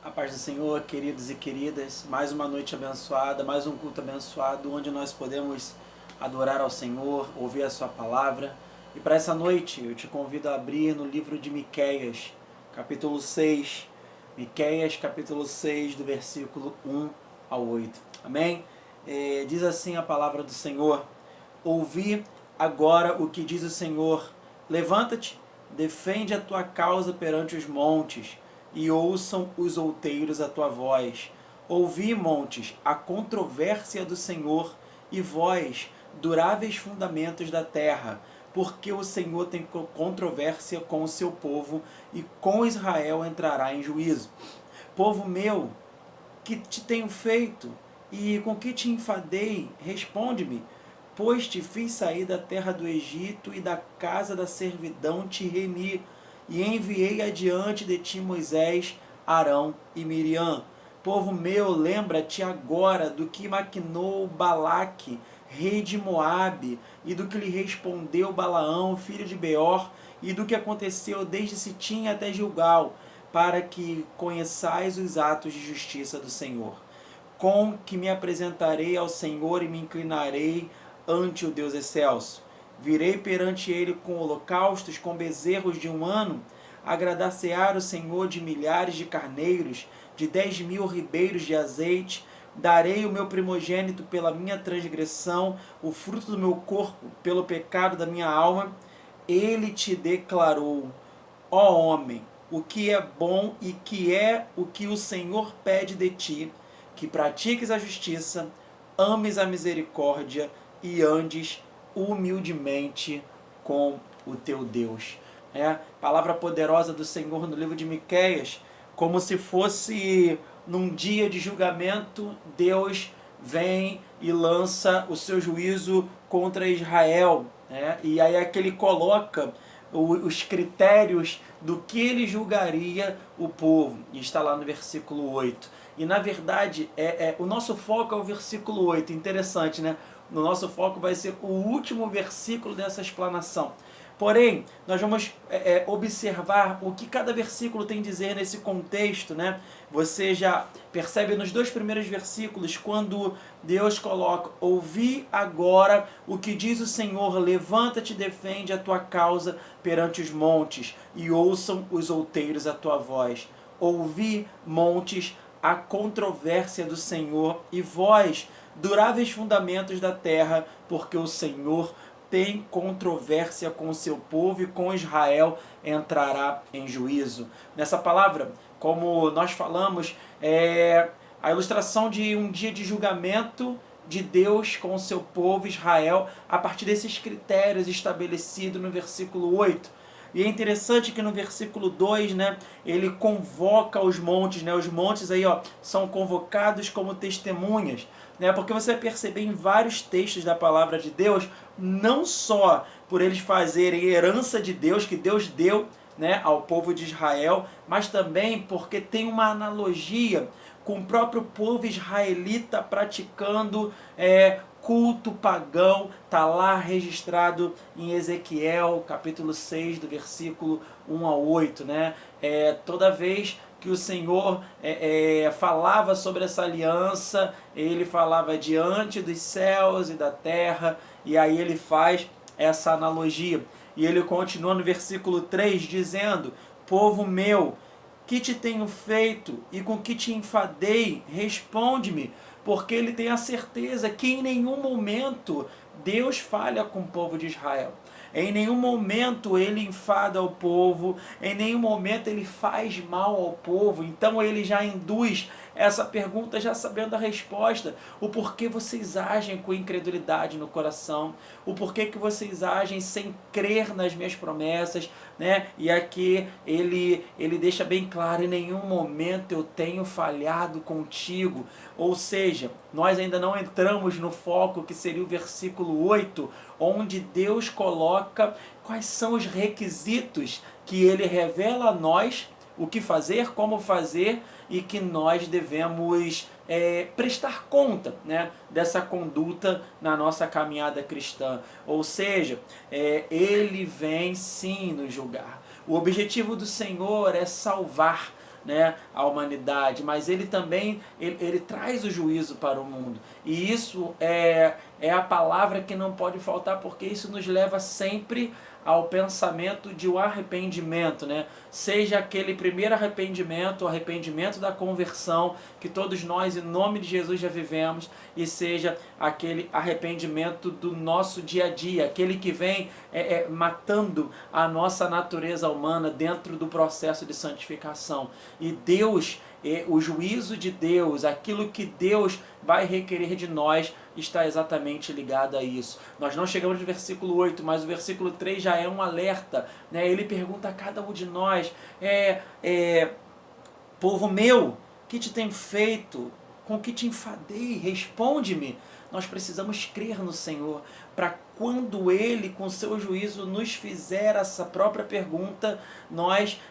A paz do Senhor, queridos e queridas, mais uma noite abençoada, mais um culto abençoado, onde nós podemos adorar ao Senhor, ouvir a sua palavra. E para essa noite eu te convido a abrir no livro de Miqueias, capítulo 6, Miqueias, capítulo 6, do versículo 1 ao 8. Amém? Diz assim a palavra do Senhor: ouvi agora o que diz o Senhor, levanta-te, defende a tua causa perante os montes, e ouçam os outeiros a tua voz. Ouvi, montes, a controvérsia do Senhor, e vós, duráveis fundamentos da terra, porque o Senhor tem controvérsia com o seu povo, e com Israel entrará em juízo. Povo meu, que te tenho feito, e com que te enfadei? Responde-me. Pois te fiz sair da terra do Egito, e da casa da servidão te remi, e enviei adiante de ti Moisés, Arão e Miriam. Povo meu, lembra-te agora do que maquinou Balaque, rei de Moabe, e do que lhe respondeu Balaão, filho de Beor, e do que aconteceu desde Sitim até Gilgal, para que conheçais os atos de justiça do Senhor. Com que me apresentarei ao Senhor e me inclinarei ante o Deus excelso. Virei perante ele com holocaustos, com bezerros de um ano, agradar-se-á o Senhor de milhares de carneiros, de 10.000 ribeiros de azeite. Darei o meu primogênito pela minha transgressão, o fruto do meu corpo pelo pecado da minha alma. Ele te declarou: ó homem, o que é bom e que é o que o Senhor pede de ti, que pratiques a justiça, ames a misericórdia e andes humildemente com o teu Deus. Palavra poderosa do Senhor no livro de Miqueias, como se fosse num dia de julgamento, Deus vem e lança o seu juízo contra Israel. E aí é que ele coloca os critérios do que ele julgaria o povo. E está lá no versículo 8. E na verdade, o nosso foco é o versículo 8. Interessante, né? O nosso foco vai ser o último versículo dessa explanação. Porém, nós vamos observar o que cada versículo tem a dizer nesse contexto, né? Você já percebe nos dois primeiros versículos, quando Deus coloca: ouvi agora o que diz o Senhor, levanta-te e defende a tua causa perante os montes, e ouçam os outeiros a tua voz. Ouvi, montes, a controvérsia do Senhor, e vós, duráveis fundamentos da terra, porque o Senhor tem controvérsia com o seu povo, e com Israel entrará em juízo. Nessa palavra, como nós falamos, é a ilustração de um dia de julgamento de Deus com o seu povo Israel, a partir desses critérios estabelecidos no versículo 8. E é interessante que no versículo 2, né, ele convoca os montes, né, os montes aí, são convocados como testemunhas, né, porque você vai perceber em vários textos da palavra de Deus, não só por eles fazerem herança de Deus, que Deus deu, né, ao povo de Israel, mas também porque tem uma analogia com o próprio povo israelita praticando culto pagão. Está lá registrado em Ezequiel, capítulo 6, do versículo 1 ao 8. Né? Toda vez que o Senhor falava sobre essa aliança, ele falava diante dos céus e da terra, e aí ele faz essa analogia. E ele continua no versículo 3 dizendo: povo meu, que te tenho feito e com que te enfadei? Responde-me. Porque ele tem a certeza que em nenhum momento Deus falha com o povo de Israel. Em nenhum momento ele enfada o povo, em nenhum momento ele faz mal ao povo. Então ele já induz essa pergunta já sabendo a resposta. O porquê vocês agem com incredulidade no coração, o porquê que vocês agem sem crer nas minhas promessas, né? E aqui ele deixa bem claro: em nenhum momento eu tenho falhado contigo. Ou seja, nós ainda não entramos no foco que seria o versículo 8, onde Deus coloca quais são os requisitos que ele revela a nós, o que fazer, como fazer, e que nós devemos prestar conta, né, dessa conduta na nossa caminhada cristã. Ou seja, ele vem sim nos julgar. O objetivo do Senhor é salvar, né, a humanidade, mas ele também ele traz o juízo para o mundo. E isso é a palavra que não pode faltar, porque isso nos leva sempre ao pensamento de um arrependimento, né? Seja aquele primeiro arrependimento, o arrependimento da conversão, que todos nós, em nome de Jesus, já vivemos, e seja aquele arrependimento do nosso dia a dia, aquele que vem matando a nossa natureza humana dentro do processo de santificação. E Deus, o juízo de Deus, aquilo que Deus vai requerer de nós, está exatamente ligado a isso. Nós não chegamos no versículo 8, mas o versículo 3 já é um alerta, né? Ele pergunta a cada um de nós, povo meu, que te tem feito? Com que te enfadei? Responde-me. Nós precisamos crer no Senhor, para quando Ele, com seu juízo, nos fizer essa própria pergunta, nós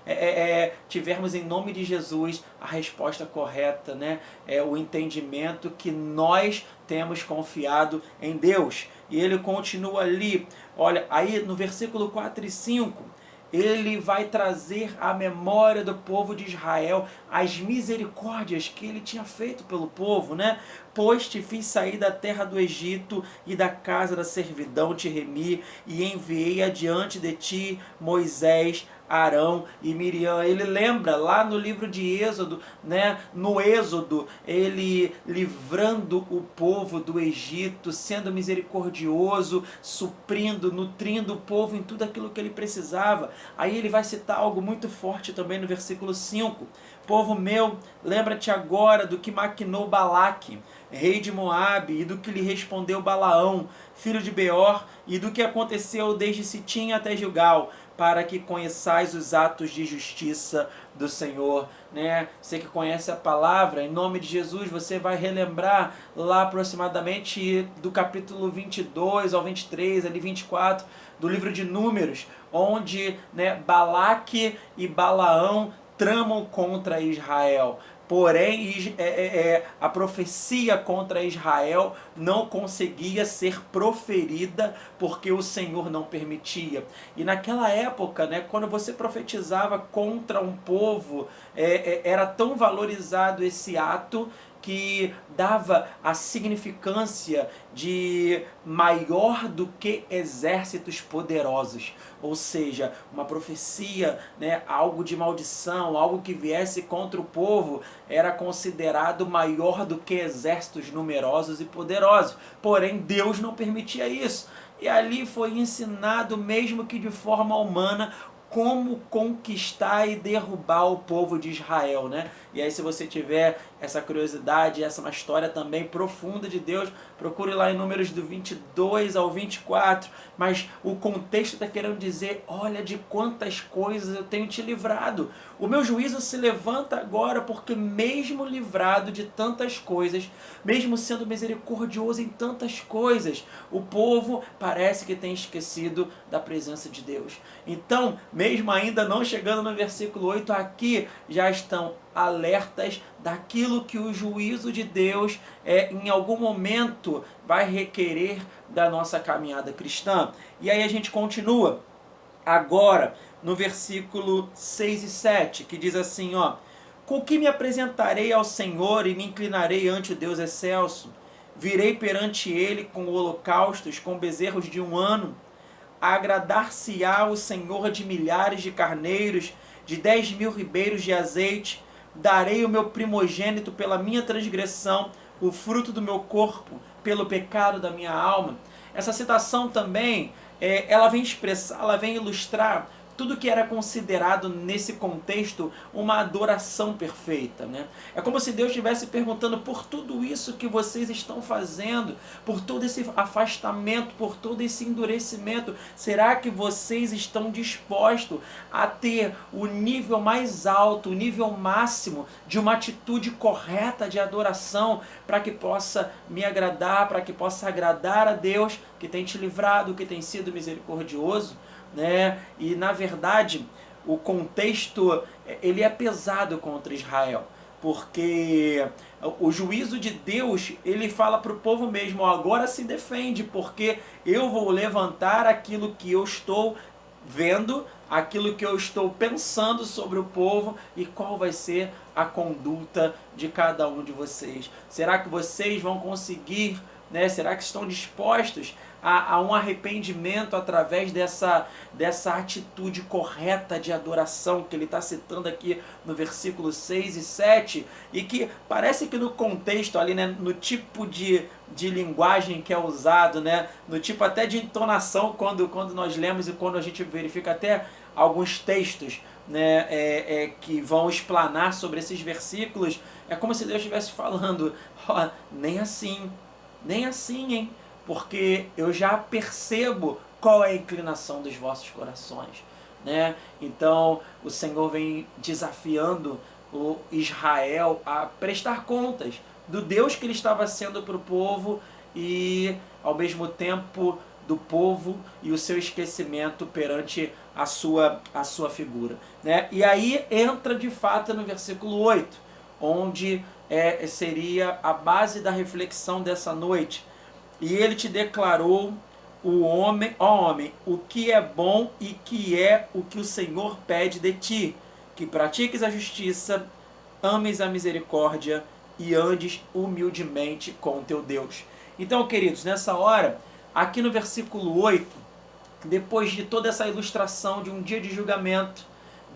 tivermos em nome de Jesus a resposta correta, né? O entendimento que nós temos confiado em Deus. E ele continua ali, olha, aí no versículo 4 e 5, ele vai trazer à memória do povo de Israel as misericórdias que ele tinha feito pelo povo, né? Pois te fiz sair da terra do Egito e da casa da servidão te remi e enviei adiante de ti Moisés, Arão e Miriam. Ele lembra lá no livro de Êxodo, né? No Êxodo, ele livrando o povo do Egito, sendo misericordioso, suprindo, nutrindo o povo em tudo aquilo que ele precisava. Aí ele vai citar algo muito forte também no versículo 5. Povo meu, lembra-te agora do que maquinou Balaque, rei de Moabe, e do que lhe respondeu Balaão, filho de Beor, e do que aconteceu desde Sitim até Gilgal, para que conheçais os atos de justiça do Senhor, né? Você que conhece a palavra, em nome de Jesus, você vai relembrar lá aproximadamente do capítulo 22 ao 23, ali 24, do livro de Números, onde, né, Balaque e Balaão tramam contra Israel. Porém, a profecia contra Israel não conseguia ser proferida porque o Senhor não permitia. E naquela época, né, quando você profetizava contra um povo, era tão valorizado esse ato que dava a significância de maior do que exércitos poderosos. Ou seja, uma profecia, né, algo de maldição, algo que viesse contra o povo, era considerado maior do que exércitos numerosos e poderosos. Porém, Deus não permitia isso. E ali foi ensinado, mesmo que de forma humana, como conquistar e derrubar o povo de Israel, né? E aí, se você tiver essa curiosidade, essa é uma história também profunda de Deus, procure lá em Números do 22 ao 24, mas o contexto está querendo dizer, olha de quantas coisas eu tenho te livrado. O meu juízo se levanta agora porque mesmo livrado de tantas coisas, mesmo sendo misericordioso em tantas coisas, o povo parece que tem esquecido da presença de Deus. Então, mesmo ainda não chegando no versículo 8, aqui já estão alertas daquilo que o juízo de Deus em algum momento vai requerer da nossa caminhada cristã. E aí a gente continua agora no versículo 6 e 7, que diz assim, ó: com que me apresentarei ao Senhor e me inclinarei ante o Deus excelso? Virei perante ele com holocaustos, com bezerros de 1 ano? Agradar-se-á o Senhor de milhares de carneiros, de 10.000 ribeiros de azeite? Darei o meu primogênito pela minha transgressão, o fruto do meu corpo pelo pecado da minha alma. Essa citação também, ela vem expressar, ela vem ilustrar tudo que era considerado nesse contexto uma adoração perfeita, né? É como se Deus estivesse perguntando: por tudo isso que vocês estão fazendo, por todo esse afastamento, por todo esse endurecimento, será que vocês estão dispostos a ter o nível mais alto, o nível máximo de uma atitude correta de adoração para que possa me agradar, para que possa agradar a Deus que tem te livrado, que tem sido misericordioso? Né? E na verdade o contexto ele é pesado contra Israel, porque o juízo de Deus, ele fala para o povo mesmo: agora se defende, porque eu vou levantar aquilo que eu estou vendo, aquilo que eu estou pensando sobre o povo e qual vai ser a conduta de cada um de vocês. Será que vocês vão conseguir, né? Será que estão dispostos a um arrependimento através dessa atitude correta de adoração que ele está citando aqui no versículo 6 e 7, e que parece que no contexto ali, né, no tipo de linguagem que é usado, né, no tipo até de entonação quando nós lemos e quando a gente verifica até alguns textos, né, que vão explanar sobre esses versículos, é como se Deus estivesse falando, ó, nem assim, hein? Porque eu já percebo qual é a inclinação dos vossos corações, né? Então o Senhor vem desafiando o Israel a prestar contas do Deus que ele estava sendo para o povo e ao mesmo tempo do povo e o seu esquecimento perante a sua figura, né? E aí entra de fato no versículo 8, onde seria a base da reflexão dessa noite. E ele te declarou, ó homem, o que é bom e que é o que o Senhor pede de ti, que pratiques a justiça, ames a misericórdia e andes humildemente com teu Deus. Então, queridos, nessa hora, aqui no versículo 8, depois de toda essa ilustração de um dia de julgamento,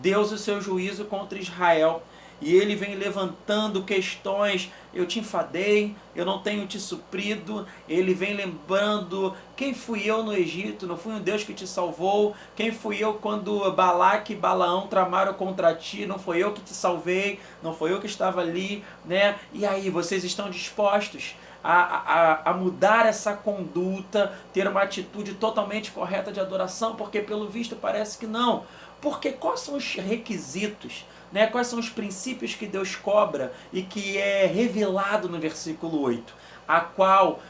Deus o seu juízo contra Israel, e ele vem levantando questões, eu te enfadei, eu não tenho te suprido, ele vem lembrando, quem fui eu no Egito, não fui um Deus que te salvou, quem fui eu quando Balaque e Balaão tramaram contra ti, não foi eu que te salvei, não foi eu que estava ali, né? E aí, vocês estão dispostos a mudar essa conduta, ter uma atitude totalmente correta de adoração? Porque pelo visto parece que não. Porque quais são os requisitos, né? Quais são os princípios que Deus cobra e que é revelado no versículo 8, a qual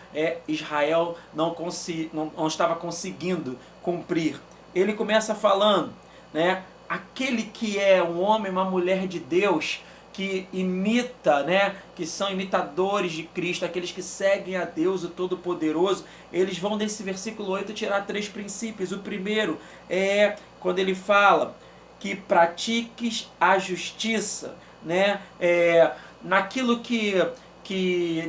Israel não estava conseguindo cumprir? Ele começa falando, né? Aquele que é um homem, uma mulher de Deus, que imita, né, que são imitadores de Cristo, aqueles que seguem a Deus, o Todo-Poderoso, eles vão desse versículo 8 tirar 3 princípios. O primeiro é quando ele fala que pratiques a justiça, né, naquilo que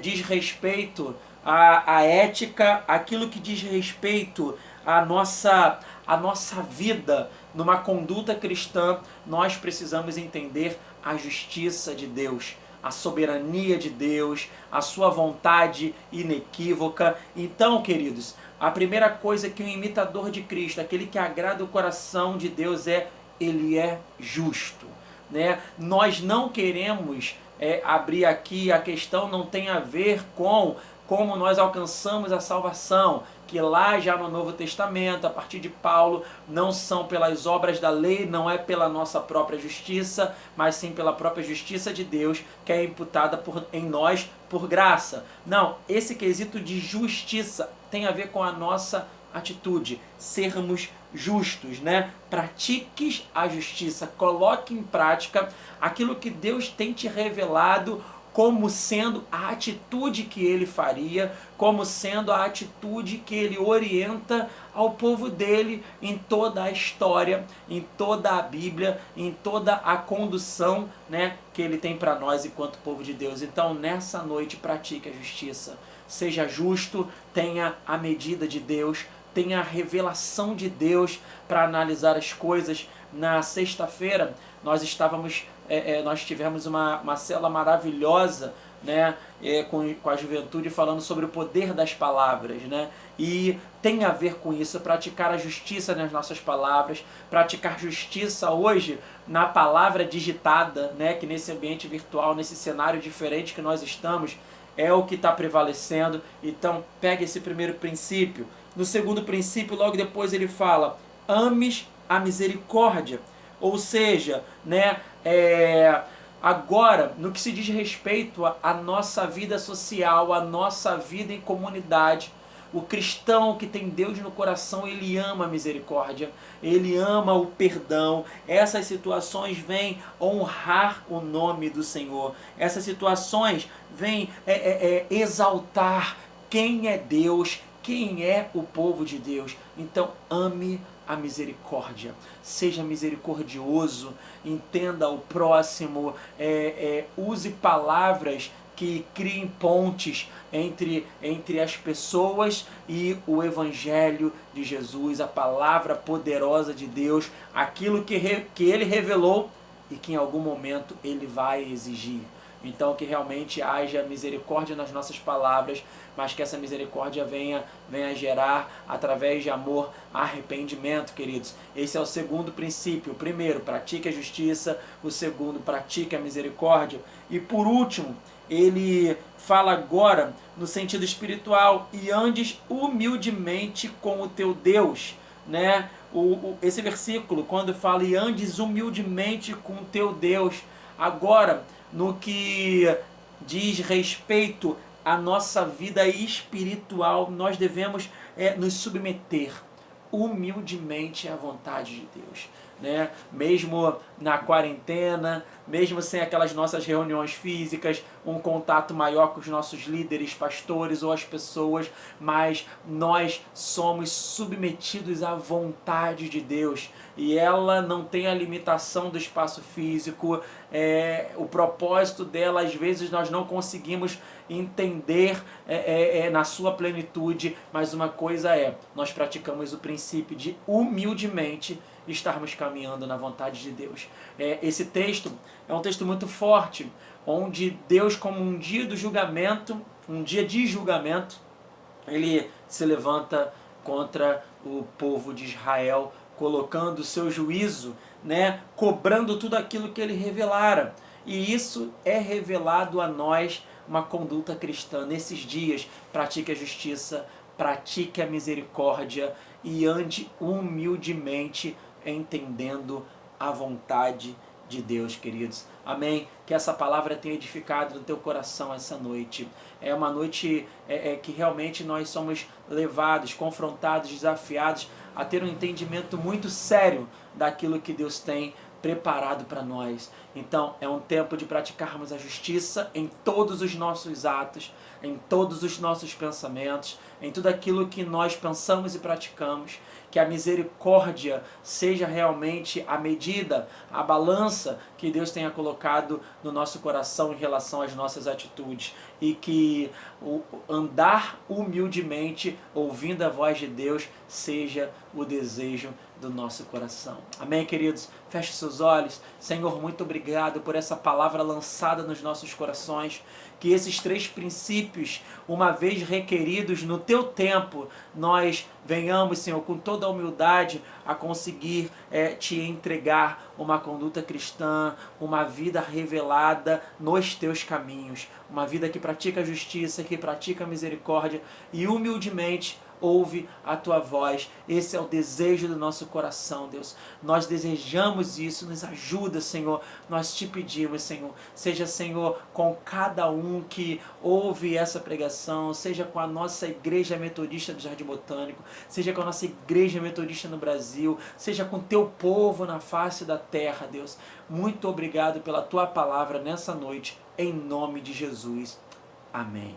diz respeito à ética, aquilo que diz respeito à nossa vida, numa conduta cristã, nós precisamos entender a justiça de Deus, a soberania de Deus, a sua vontade inequívoca. Então, queridos, a primeira coisa que um imitador de Cristo, aquele que agrada o coração de Deus, ele é justo, né? Nós não queremos abrir aqui, a questão não tem a ver com como nós alcançamos a salvação, que lá já no Novo Testamento, a partir de Paulo, não são pelas obras da lei, não é pela nossa própria justiça, mas sim pela própria justiça de Deus, que é imputada em nós por graça. Não, esse quesito de justiça tem a ver com a nossa atitude, sermos justos, né? Pratiques a justiça, coloque em prática aquilo que Deus tem te revelado como sendo a atitude que ele faria, como sendo a atitude que ele orienta ao povo dele em toda a história, em toda a Bíblia, em toda a condução, né, que ele tem para nós enquanto povo de Deus. Então, nessa noite, pratique a justiça. Seja justo, tenha a medida de Deus, tenha a revelação de Deus para analisar as coisas. Na sexta-feira, nós tivemos uma célula maravilhosa, né, com a juventude, falando sobre o poder das palavras, né? E tem a ver com isso, praticar a justiça nas nossas palavras, praticar justiça hoje na palavra digitada, né, que nesse ambiente virtual, nesse cenário diferente que nós estamos, é o que está prevalecendo. Então, pega esse primeiro princípio. No segundo princípio, logo depois ele fala, ames a misericórdia. Ou seja, né, agora, no que se diz respeito à nossa vida social, à nossa vida em comunidade, o cristão que tem Deus no coração, ele ama a misericórdia, ele ama o perdão. Essas situações vêm honrar o nome do Senhor. Essas situações vêm exaltar quem é Deus, quem é o povo de Deus. Então, ame a misericórdia. Seja misericordioso, entenda o próximo, use palavras que criem pontes entre as pessoas e o Evangelho de Jesus, a palavra poderosa de Deus, aquilo que Ele revelou e que em algum momento Ele vai exigir. Então que realmente haja misericórdia nas nossas palavras, mas que essa misericórdia venha gerar, através de amor, arrependimento, queridos. Esse é o segundo princípio. O primeiro, pratique a justiça. O segundo, pratique a misericórdia. E por último, ele fala agora no sentido espiritual: e andes humildemente com o teu Deus, né? Esse versículo, quando fala e andes humildemente com o teu Deus, agora no que diz respeito à nossa vida espiritual, nós devemos nos submeter humildemente à vontade de Deus, né? Mesmo na quarentena, mesmo sem aquelas nossas reuniões físicas, um contato maior com os nossos líderes, pastores ou as pessoas, mas nós somos submetidos à vontade de Deus, e ela não tem a limitação do espaço físico. O propósito dela, às vezes nós não conseguimos entender na sua plenitude, mas uma coisa nós praticamos o princípio de humildemente estarmos caminhando na vontade de Deus. Esse texto é um texto muito forte, onde Deus, como um dia do julgamento, um dia de julgamento, ele se levanta contra o povo de Israel, colocando o seu juízo, né, cobrando tudo aquilo que ele revelara. E isso é revelado a nós, uma conduta cristã. Nesses dias, pratique a justiça, pratique a misericórdia e ande humildemente, entendendo a vontade de Deus, queridos. Amém? Que essa palavra tenha edificado no teu coração essa noite. É uma noite que realmente nós somos levados, confrontados, desafiados a ter um entendimento muito sério daquilo que Deus tem preparado para nós. Então é um tempo de praticarmos a justiça em todos os nossos atos, em todos os nossos pensamentos, em tudo aquilo que nós pensamos e praticamos. Que a misericórdia seja realmente a medida, a balança que Deus tenha colocado no nosso coração em relação às nossas atitudes. E que o andar humildemente, ouvindo a voz de Deus, seja o desejo do nosso coração. Amém, queridos? Feche seus olhos. Senhor, muito obrigado por essa palavra lançada nos nossos corações. Que esses 3 princípios, uma vez requeridos no teu tempo, nós venhamos, Senhor, com toda a humildade a conseguir te entregar uma conduta cristã, uma vida revelada nos teus caminhos, uma vida que pratica a justiça, que pratica a misericórdia e humildemente ouve a tua voz. Esse é o desejo do nosso coração, Deus. Nós desejamos isso, nos ajuda, Senhor. Nós te pedimos, Senhor. Seja, Senhor, com cada um que ouve essa pregação, seja com a nossa Igreja Metodista do Jardim Botânico, seja com a nossa Igreja Metodista no Brasil, seja com teu povo na face da terra, Deus. Muito obrigado pela tua palavra nessa noite, em nome de Jesus. Amém.